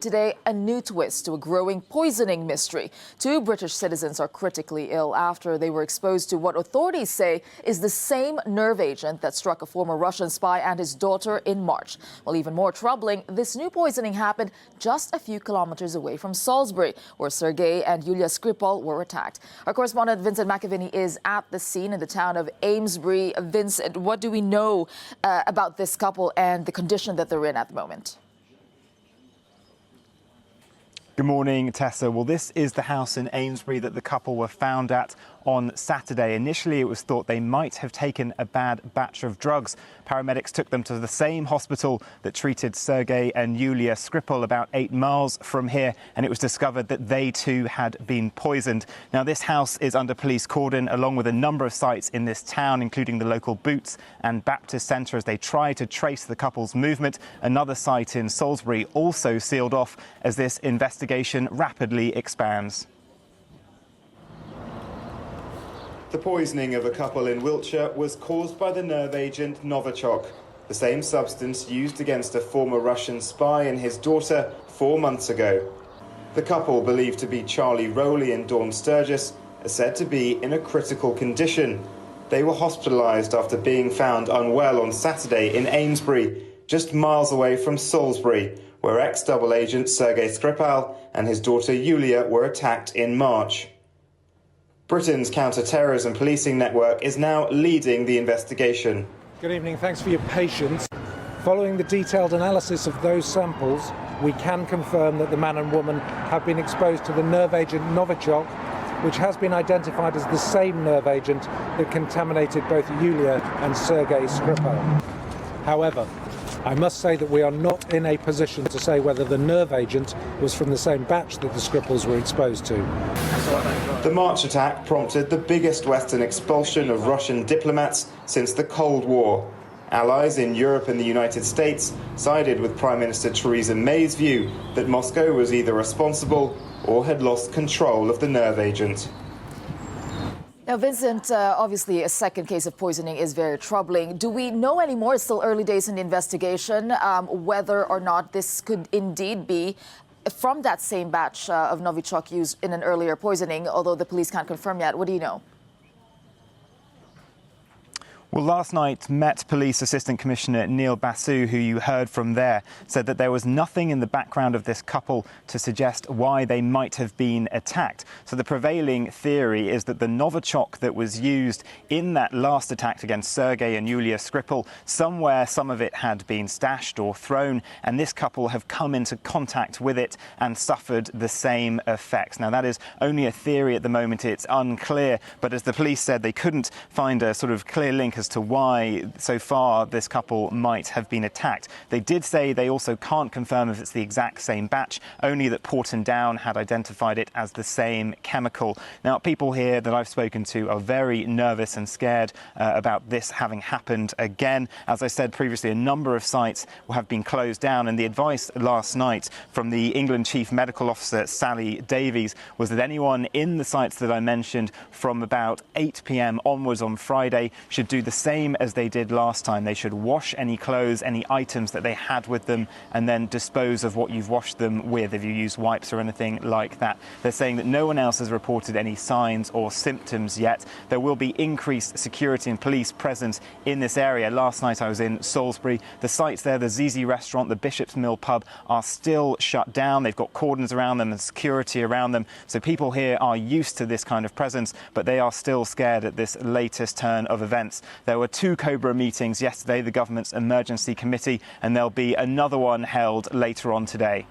Today, a new twist to a growing poisoning mystery. Two British citizens are critically ill after they were exposed to what authorities say is the same nerve agent that struck a former Russian spy and his daughter in March. Well, even more troubling, this new poisoning happened just a few kilometers away from Salisbury, where Sergei and Yulia Skripal were attacked. Our correspondent Vincent McAviney is at the scene in the town of Amesbury. Vincent, what do we know about this couple and the condition that they're in at the moment? Good morning, Tessa. Well, this is the house in Amesbury that the couple were found at on Saturday. Initially, it was thought they might have taken a bad batch of drugs. Paramedics took them to the same hospital that treated Sergei and Yulia Skripal about 8 miles from here, and it was discovered that they too had been poisoned. Now, this house is under police cordon, along with a number of sites in this town, including the local Boots and Baptist Centre, as they try to trace the couple's movement. Another site in Salisbury also sealed off as this investigation rapidly expands. The poisoning of a couple in Wiltshire was caused by the nerve agent novichok, the same substance used against a former Russian spy and his daughter 4 months ago. The couple, believed to be Charlie Rowley and Dawn Sturgis, are said to be in a critical condition. They were hospitalised after being found unwell on Saturday in Amesbury, just miles away from Salisbury, where ex-double agent Sergei Skripal and his daughter Yulia were attacked in March. Britain's counter-terrorism policing network is now leading the investigation. Good evening, thanks for your patience. Following the detailed analysis of those samples, we can confirm that the man and woman have been exposed to the nerve agent novichok, which has been identified as the same nerve agent that contaminated both Yulia and Sergei Skripal. However, I must say that we are not in a position to say whether the nerve agent was from the same batch that the Skripals were exposed to. The March attack prompted the biggest Western expulsion of Russian diplomats since the Cold War. Allies in Europe and the United States sided with Prime Minister Theresa May's view that Moscow was either responsible or had lost control of the nerve agent. Now, Vincent, obviously a second case of poisoning is very troubling. Do we know any more? It's still early days in the investigation, whether or not this could indeed be from that same batch of novichok used in an earlier poisoning, although the police can't confirm yet. What do you know? Well, last night, Met Police Assistant Commissioner Neil Basu, who you heard from there, said that there was nothing in the background of this couple to suggest why they might have been attacked. So the prevailing theory is that the novichok that was used in that last attack against Sergei and Yulia Skripal, somewhere some of it had been stashed or thrown, and this couple have come into contact with it and suffered the same effects. Now, that is only a theory at the moment. It's unclear, but as the police said, they couldn't find a sort of clear link as to why, so far, this couple might have been attacked. They did say they also can't confirm if it's the exact same batch, only that Porton Down had identified it as the same chemical. Now, people here that I've spoken to are very nervous and scared about this having happened again. As I said previously, a number of sites have been closed down, and the advice last night from the England Chief Medical Officer, Sally Davies, was that anyone in the sites that I mentioned from about 8 p.m. onwards on Friday should do the same as they did last time. They should wash any clothes, any items that they had with them, and then dispose of what you've washed them with, if you use wipes or anything like that. They're saying that no one else has reported any signs or symptoms yet. There will be increased security and police presence in this area. Last night I was in Salisbury. The sites there, the Zizi restaurant, the Bishop's Mill pub, are still shut down. They've got cordons around them and security around them. So people here are used to this kind of presence, but they are still scared at this latest turn of events. There were 2 COBRA meetings yesterday, the government's emergency committee, and there'll be another one held later on today.